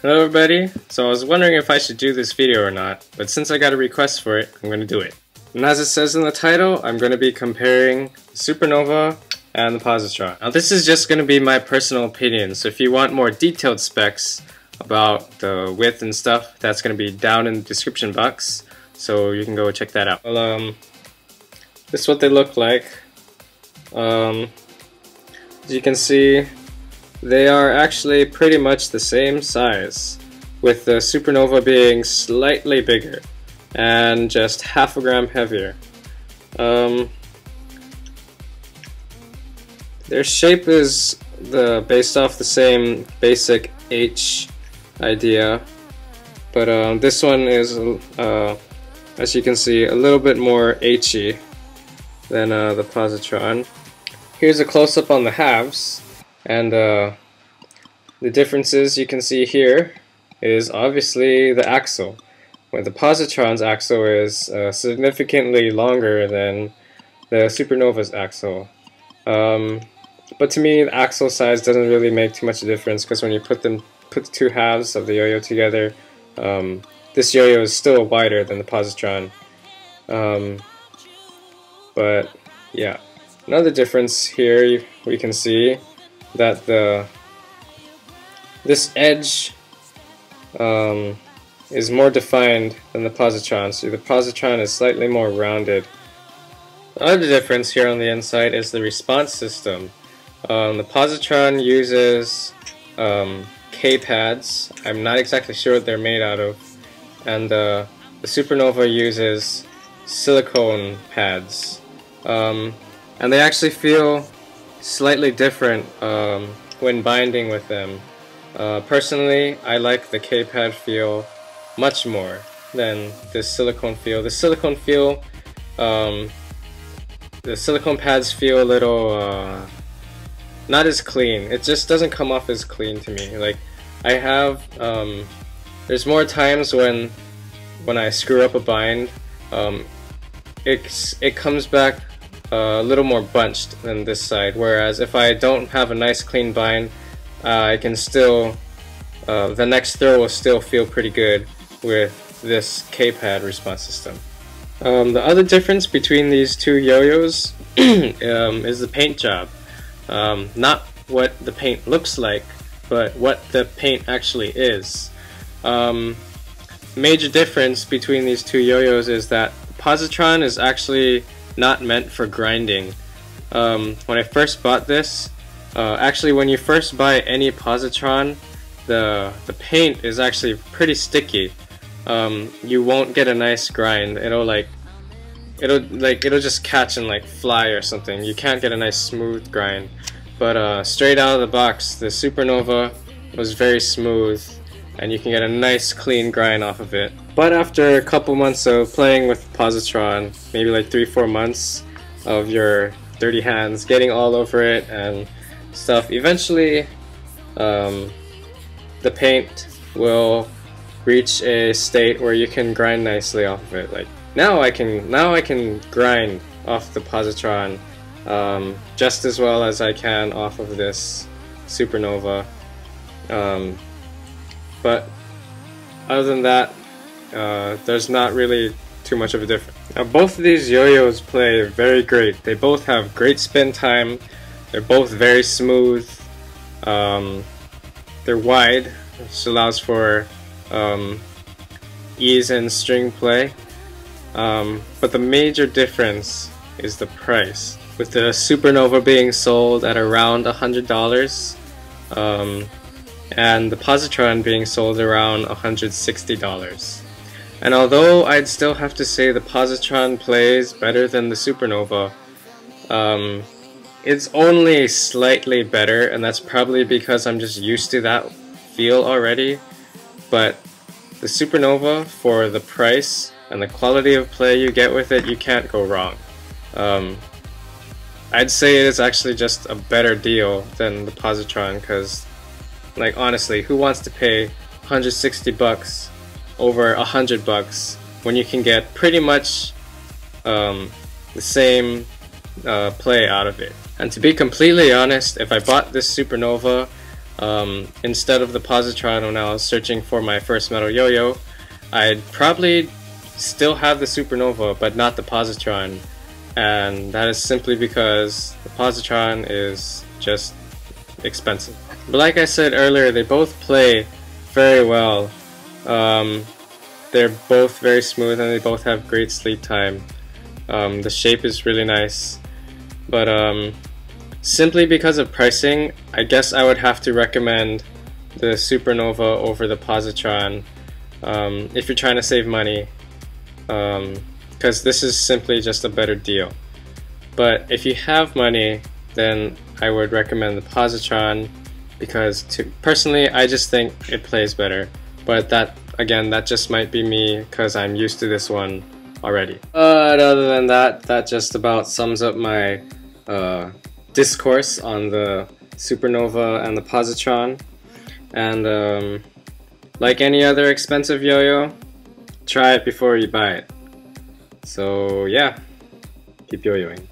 Hello everybody, so I was wondering if I should do this video or not, but since I got a request for it, I'm going to do it. And as it says in the title, I'm going to be comparing the Supernova and the Positron. Now this is just going to be my personal opinion, so if you want more detailed specs about the width and stuff, that's going to be down in the description box, so you can go check that out. Well, this is what they look like. As you can see, they are actually pretty much the same size, with the Supernova being slightly bigger and just half a gram heavier. Their shape is based off the same basic H idea, but this one is, as you can see, a little bit more H-y than the Positron. Here's a close-up on the halves. And the differences you can see here is obviously the axle, where the Positron's axle is significantly longer than the Supernova's axle. But to me, the axle size doesn't really make too much of a difference, because when you put the two halves of the yo-yo together, this yo-yo is still wider than the Positron. But yeah, another difference here we can see that this edge is more defined than the Positron. So the Positron is slightly more rounded. The other difference here on the inside is the response system. The Positron uses KPads. I'm not exactly sure what they're made out of, and the Supernova uses silicone pads, and they actually feel slightly different when binding with them. Personally, I like the KPad feel much more than this silicone feel. The silicone pads feel a little not as clean. It just doesn't come off as clean to me. Like, I have there's more times when I screw up a bind, it comes back a little more bunched than this side, whereas if I don't have a nice clean bind, I can still, the next throw will still feel pretty good with this KPad response system. The other difference between these two yo-yos is the paint job. Not what the paint looks like, but what the paint actually is. Major difference between these two yo-yos is that Positron is actually not meant for grinding. When I first bought this, actually when you first buy any Positron, the paint is actually pretty sticky. You won't get a nice grind. It'll just catch and like fly or something. You can't get a nice smooth grind. But straight out of the box, the Supernova was very smooth, and you can get a nice clean grind off of it. But after a couple months of playing with Positron, maybe like 3-4 months of your dirty hands getting all over it and stuff, eventually the paint will reach a state where you can grind nicely off of it. Like now I can grind off the Positron just as well as I can off of this Supernova. But other than that, there's not really too much of a difference. Now both of these yo-yos play very great. They both have great spin time. They're both very smooth. They're wide, which allows for ease in string play. But the major difference is the price, with the Supernova being sold at around $100 and the Positron being sold around $160. And although I'd still have to say the Positron plays better than the Supernova, it's only slightly better, and that's probably because I'm just used to that feel already. But the Supernova, for the price and the quality of play you get with it, you can't go wrong. I'd say it is actually just a better deal than the Positron, because, like, honestly, who wants to pay $160 over $100 when you can get pretty much the same play out of it? And to be completely honest, if I bought this Supernova instead of the positron when I was searching for my first metal yo-yo, I'd probably still have the Supernova but not the positron, and that is simply because the positron is just expensive. But like I said earlier, they both play very well. They're both very smooth and they both have great sleep time. The shape is really nice, but simply because of pricing, I guess I would have to recommend the Supernova over the positron if you're trying to save money, because this is simply just a better deal. But if you have money, then I would recommend the positron, because personally I just think it plays better. But that, again, that just might be me because I'm used to this one already. But other than that, that just about sums up my discourse on the Supernova and the positron. And like any other expensive yo-yo, try it before you buy it. So yeah, keep yo-yoing.